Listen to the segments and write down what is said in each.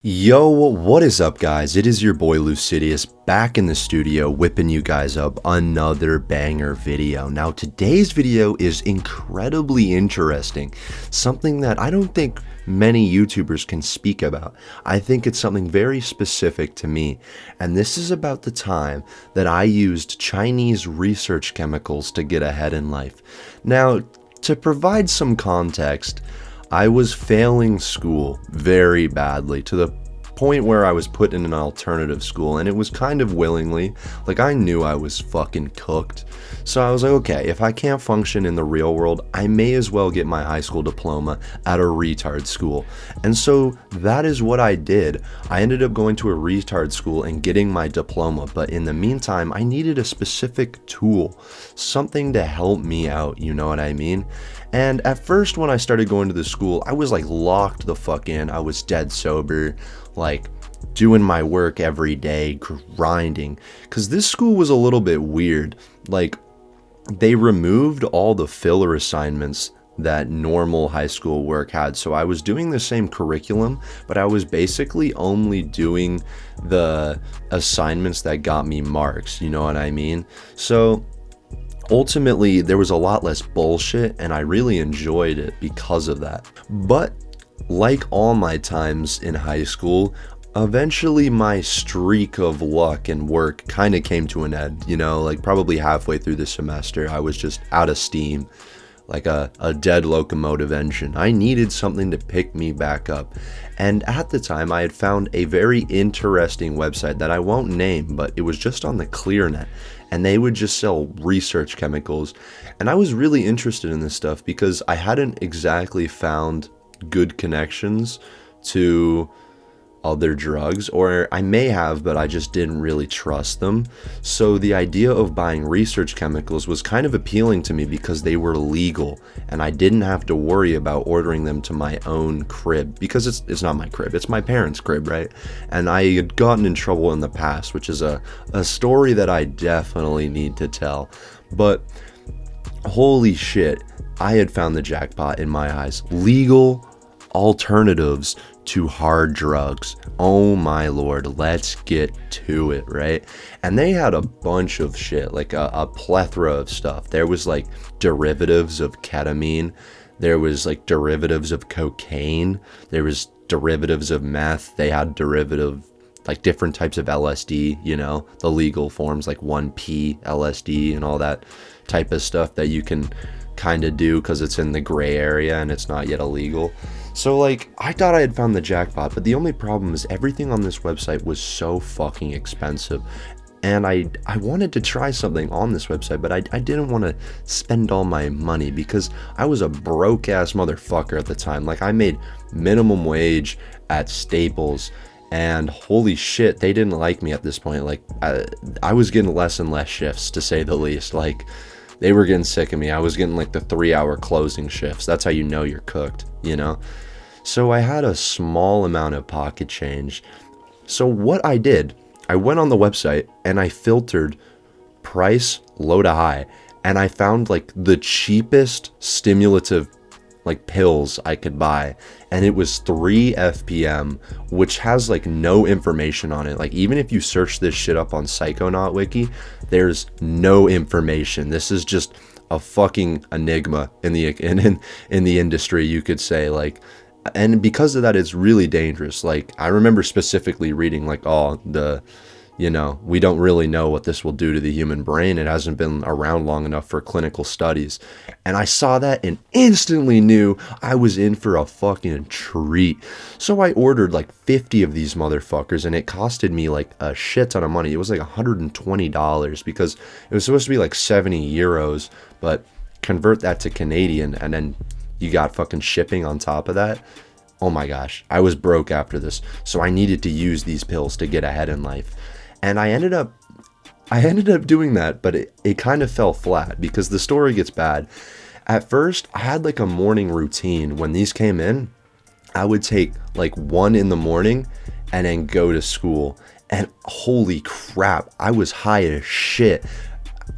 Yo, what is up, guys? It is your boy Lucidius back in the studio whipping you guys up another banger video. Now, today's video is incredibly interesting, something that I don't think many YouTubers can speak about. I think it's something very specific to me, and this is about the time that I used Chinese research chemicals to get ahead in life. Now, to provide some context, I was failing school very badly to the point where I was put in an alternative school, and it was kind of willingly. Like, I knew I was fucking cooked. So I was like, okay, if I can't function in the real world, I may as well get my high school diploma at a retard school. And so that is what I did. I ended up going to a retard school and getting my diploma, but in the meantime, I needed a specific tool, something to help me out, you know what I mean? And at first, when I started going to the school, I was like locked the fuck in. I was dead sober, like doing my work every day, grinding. Because this school was a little bit weird. Like, they removed all the filler assignments that normal high school work had. So I was doing the same curriculum, but I was basically only doing the assignments that got me marks, you know what I mean? So ultimately, there was a lot less bullshit, and I really enjoyed it because of that. But like all my times in high school, eventually my streak of luck and work kind of came to an end, you know, like probably halfway through the semester. I was just out of steam, like a dead locomotive engine. I needed something to pick me back up. And at the time, I had found a very interesting website that I won't name, but it was just on the ClearNet, and they would just sell research chemicals. And I was really interested in this stuff because I hadn't exactly found good connections to other drugs, or I may have, but I just didn't really trust them. So the idea of buying research chemicals was kind of appealing to me because they were legal and I didn't have to worry about ordering them to my own crib, because it's not my crib, it's my parents' crib, right? And I had gotten in trouble in the past, which is a story that I definitely need to tell. But holy shit, I had found the jackpot in my eyes. Legal alternatives to hard drugs. Oh my lord, let's get to it, right? And they had a bunch of shit, like a plethora of stuff. There was like derivatives of ketamine, there was like derivatives of cocaine, there was derivatives of meth, they had like different types of LSD, you know, the legal forms like 1P LSD and all that type of stuff that you can kind of do because it's in the gray area and it's not yet illegal. So like, I thought I had found the jackpot, but the only problem is everything on this website was so fucking expensive. And I wanted to try something on this website, but I didn't want to spend all my money because I was a broke ass motherfucker at the time. Like, I made minimum wage at Staples, and holy shit, they didn't like me at this point. Like, I was getting less and less shifts, to say the least. Like, they were getting sick of me. I was getting like the 3-hour closing shifts. That's how you know you're cooked, you know? So I had a small amount of pocket change. So what I did, I went on the website and I filtered price low to high, and I found like the cheapest stimulative like pills I could buy, and it was 3 FPM, which has like no information on it. Like, even if you search this shit up on Psychonaut Wiki, there's no information. This is just a fucking enigma in the industry, you could say. Like, and because of that, it's really dangerous. Like, I remember specifically reading like, oh, we don't really know what this will do to the human brain. It hasn't been around long enough for clinical studies. And I saw that and instantly knew I was in for a fucking treat. So I ordered like 50 of these motherfuckers, and it costed me like a shit ton of money. It was like $120 because it was supposed to be like 70 euros, but convert that to Canadian and then you got fucking shipping on top of that. Oh my gosh, I was broke after this. So I needed to use these pills to get ahead in life. And I ended up doing that, but it kind of fell flat because the story gets bad. At first, I had like a morning routine. When these came in, I would take like one in the morning and then go to school. And holy crap, I was high as shit.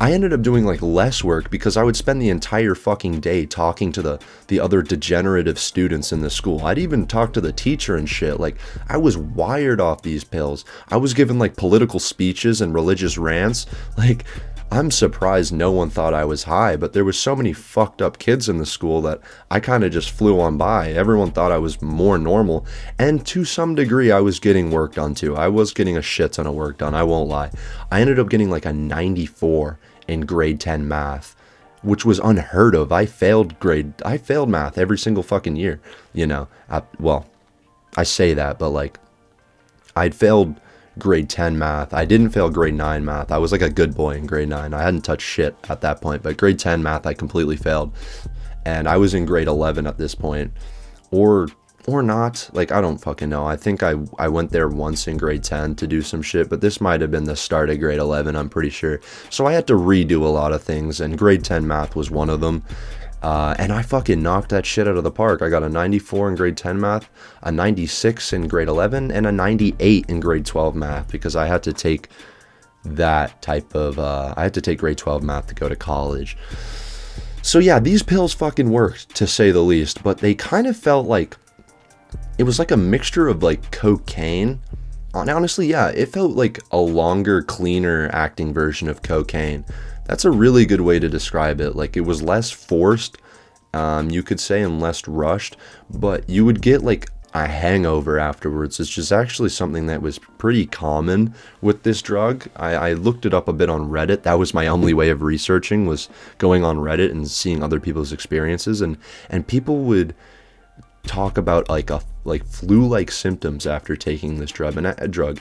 I ended up doing like less work because I would spend the entire fucking day talking to the other degenerative students in the school. I'd even talk to the teacher and shit. Like, I was wired off these pills. I was given like political speeches and religious rants. Like, I'm surprised no one thought I was high, but there was so many fucked up kids in the school that I kind of just flew on by. Everyone thought I was more normal, and to some degree I was getting work done too. I was getting a shit ton of work done, I won't lie. I ended up getting like a 94 in grade 10 math, which was unheard of. I failed math every single fucking year, you know. Well, I say that, but like, I'd failed grade 10 math. I didn't fail grade 9 math. I was like a good boy in grade 9. I hadn't touched shit at that point, but grade 10 math I completely failed. And I was in grade 11 at this point. Or not. Like, I don't fucking know. I think I went there once in grade 10 to do some shit, but this might have been the start of grade 11, I'm pretty sure. So I had to redo a lot of things, and grade 10 math was one of them. And I fucking knocked that shit out of the park. I got a 94 in grade 10 math, a 96 in grade 11, and a 98 in grade 12 math, because I had to take that type of, I had to take grade 12 math to go to college. So yeah, these pills fucking worked, to say the least, but they kind of felt like, it was like a mixture of like cocaine. And honestly, yeah, it felt like a longer, cleaner acting version of cocaine. That's a really good way to describe it. Like, it was less forced, you could say, and less rushed, but you would get like a hangover afterwards. It's just actually something that was pretty common with this drug. I looked it up a bit on Reddit. That was my only way of researching, was going on Reddit and seeing other people's experiences, and people would talk about like flu-like symptoms after taking this drug.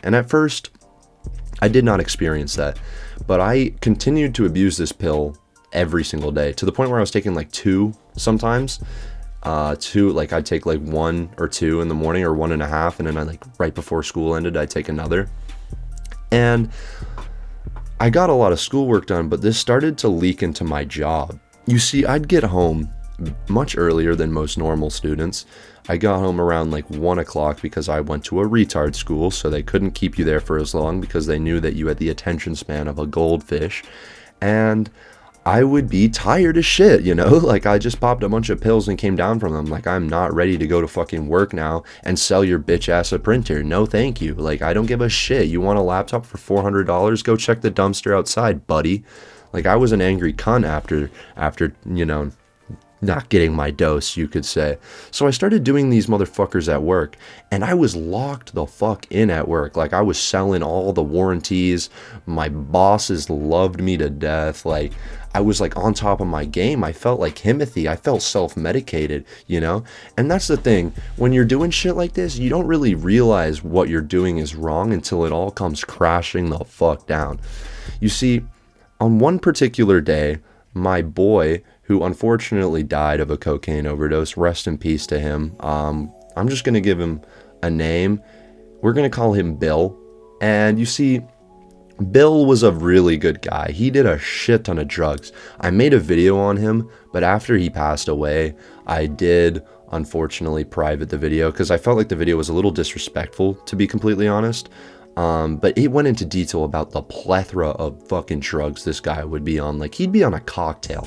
And at first, I did not experience that, but I continued to abuse this pill every single day, to the point where I was taking like 2 sometimes. Like, I'd take like 1 or 2 in the morning, or 1.5, and then I, like, right before school ended, I'd take another. And I got a lot of schoolwork done, but this started to leak into my job. You see, I'd get home much earlier than most normal students. I got home around like 1 o'clock because I went to a retard school, so they couldn't keep you there for as long because they knew that you had the attention span of a goldfish. And I would be tired as shit, you know? Like, I just popped a bunch of pills and came down from them. Like, I'm not ready to go to fucking work now and sell your bitch ass a printer. No, thank you. Like, I don't give a shit. You want a laptop for $400? Go check the dumpster outside, buddy. Like, I was an angry cunt after, you know, not getting my dose, you could say. So I started doing these motherfuckers at work, and I was locked the fuck in at work. Like, I was selling all the warranties. My bosses loved me to death. Like, I was like on top of my game. I felt like Timothy. I felt self-medicated, you know? And that's the thing. When you're doing shit like this, you don't really realize what you're doing is wrong until it all comes crashing the fuck down. You see, on one particular day, my boy, who unfortunately died of a cocaine overdose, rest in peace to him. I'm just going to give him a name. We're going to call him Bill. And you see, Bill was a really good guy. He did a shit ton of drugs. I made a video on him, but after he passed away, I did unfortunately private the video because I felt like the video was a little disrespectful, to be completely honest. But it went into detail about the plethora of fucking drugs this guy would be on. Like, he'd be on a cocktail.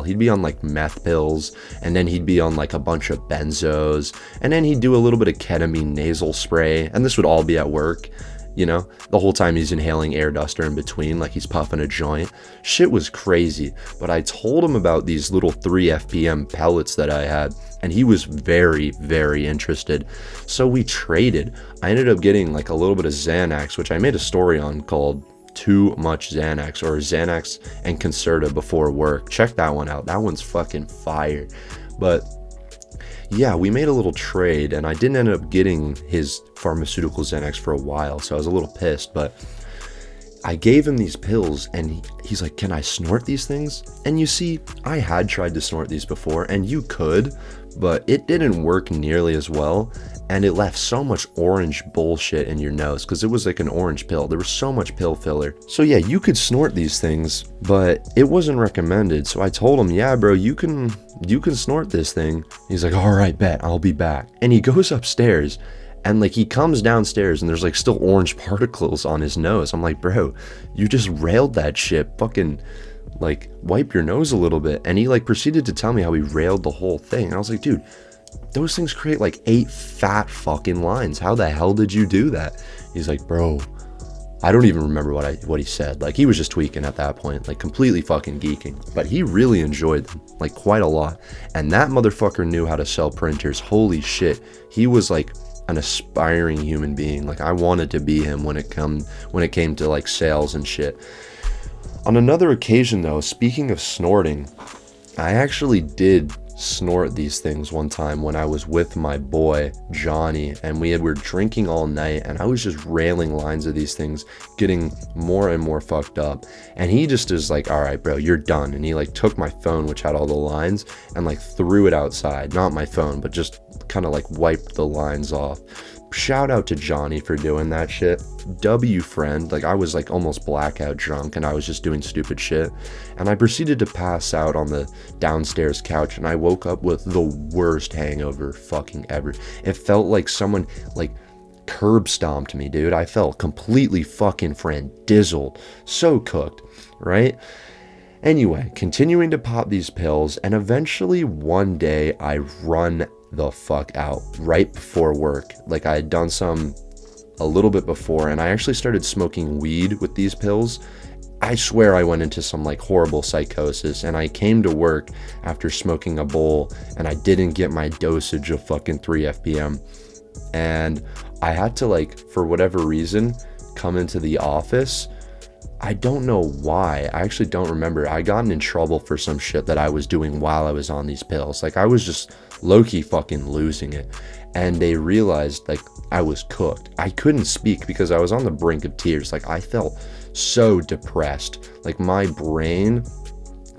He'd be on like meth pills, and then he'd be on like a bunch of benzos, and then he'd do a little bit of ketamine nasal spray, and this would all be at work. You know, the whole time he's inhaling air duster in between, like he's puffing a joint. Shit was crazy. But I told him about these little 3 FPM pellets that I had, and he was very, very interested. So we traded. I ended up getting like a little bit of Xanax, which I made a story on called Too Much Xanax, or Xanax and Concerta Before Work. Check that one out. That one's fucking fire. But yeah, we made a little trade, and I didn't end up getting his pharmaceutical Xanax for a while, so I was a little pissed, but I gave him these pills, and he's like, can I snort these things? And you see, I had tried to snort these before, and you could, but it didn't work nearly as well, and it left so much orange bullshit in your nose, because it was like an orange pill. There was so much pill filler. So yeah, you could snort these things, but it wasn't recommended. So I told him, yeah, bro, you can snort this thing. He's like, all right, bet, I'll be back. And he goes upstairs, And like he comes downstairs and there's like still orange particles on his nose. I'm like, bro, you just railed that shit. Fucking like wipe your nose a little bit. And he like proceeded to tell me how he railed the whole thing. And I was like, dude, those things create like 8 fat fucking lines. How the hell did you do that? He's like, bro, I don't even remember what he said. Like he was just tweaking at that point, like completely fucking geeking. But he really enjoyed them, like quite a lot. And that motherfucker knew how to sell printers. Holy shit. He was like an aspiring human being. Like I wanted to be him when it came to like sales and shit. On another occasion though, speaking of snorting, I actually did snort these things one time when I was with my boy Johnny, and we were drinking all night, and I was just railing lines of these things, getting more and more fucked up. And he just is like, all right bro, you're done. And he like took my phone, which had all the lines, and like threw it outside. Not my phone, but just kind of like wiped the lines off. Shout out to Johnny for doing that shit. W friend. Like I was like almost blackout drunk and I was just doing stupid shit, and I proceeded to pass out on the downstairs couch, and I woke up with the worst hangover fucking ever. It felt like someone like curb stomped me, dude. I felt completely fucking dizzled, so cooked, right? Anyway, continuing to pop these pills, and eventually one day I run the fuck out right before work. Like I had done some a little bit before, and I actually started smoking weed with these pills. I swear I went into some like horrible psychosis, and I came to work after smoking a bowl, and I didn't get my dosage of fucking 3 FPM, and I had to like, for whatever reason, come into the office. I don't know why. I actually don't remember. I gotten in trouble for some shit that I was doing while I was on these pills. Like I was just low-key fucking losing it. And they realized like I was cooked. I couldn't speak because I was on the brink of tears. Like I felt so depressed. Like my brain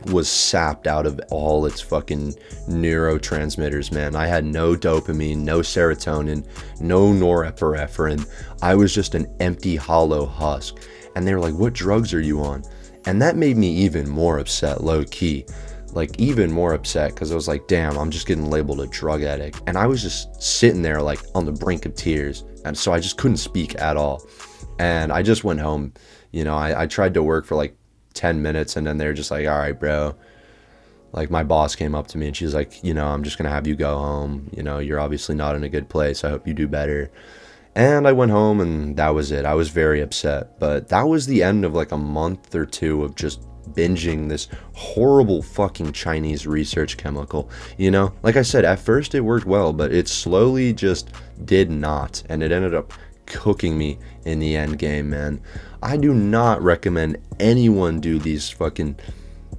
was sapped out of all its fucking neurotransmitters, man. I had no dopamine, no serotonin, no norepinephrine. I was just an empty, hollow husk. And they were like, what drugs are you on? And that made me even more upset, low key. Like even more upset, because I was like, damn, I'm just getting labeled a drug addict. And I was just sitting there like on the brink of tears. And so I just couldn't speak at all. And I just went home. You know, I tried to work for like 10 minutes, and then they're just like, all right, bro. Like my boss came up to me and she's like, you know, I'm just going to have you go home. You know, you're obviously not in a good place. I hope you do better. And I went home, and that was it. I was very upset. But that was the end of like a month or two of just binging this horrible fucking Chinese research chemical. You know, like I said, at first it worked well, but it slowly just did not. And it ended up cooking me in the end game, man. I do not recommend anyone do these fucking...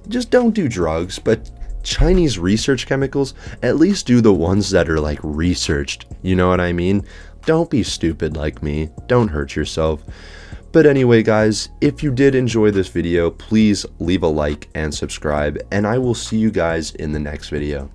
Just don't do drugs, but Chinese research chemicals, at least do the ones that are like researched. You know what I mean? Don't be stupid like me. Don't hurt yourself. But anyway, guys, if you did enjoy this video, please leave a like and subscribe, and I will see you guys in the next video.